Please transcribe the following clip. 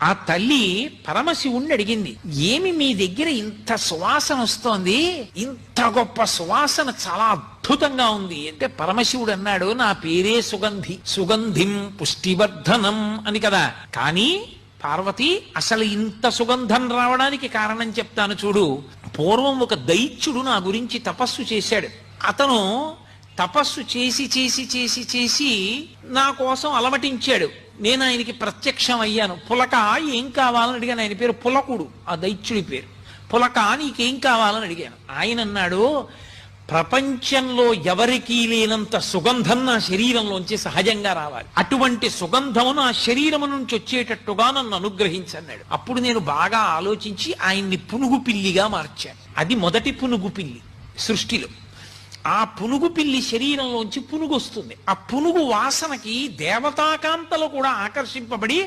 ఆ తల్లి పరమశివుణ్ణి అడిగింది, ఏమి మీ దగ్గర ఇంత సువాసన వస్తోంది, ఇంత గొప్ప సువాసన చాలా అద్భుతంగా ఉంది అంటే పరమశివుడు అన్నాడు, నా పేరే సుగంధి, సుగంధిం పుష్టివర్ధనం అని కదా. కానీ పార్వతి, అసలు ఇంత సుగంధం రావడానికి కారణం చెప్తాను చూడు. పూర్వం ఒక దైత్యుడు నా గురించి తపస్సు చేశాడు. అతను తపస్సు చేసి చేసి చేసి చేసి నా కోసం అలమటించాడు. నేను ఆయనకి ప్రత్యక్షం అయ్యాను. పులక ఏం కావాలని అడిగాను. ఆయన పేరు పులకుడు, ఆ దైత్యుడి పేరు. పులక నీకేం కావాలని అడిగాను. ఆయన అన్నాడు, ప్రపంచంలో ఎవరికీ లేనంత సుగంధం నా శరీరంలోంచి సహజంగా రావాలి, అటువంటి సుగంధము నా శరీరము నుంచి వచ్చేటట్టుగా నన్ను అనుగ్రహించన్నాడు. అప్పుడు నేను బాగా ఆలోచించి ఆయన్ని పునుగు పిల్లిగా మార్చాను. అది మొదటి పునుగు పిల్లి సృష్టిలో. ఆ పునుగు పిల్లి శరీరంలోంచి పునుగు వస్తుంది. ఆ పునుగు వాసనకి దేవతాకాంతలు కూడా ఆకర్షింపబడి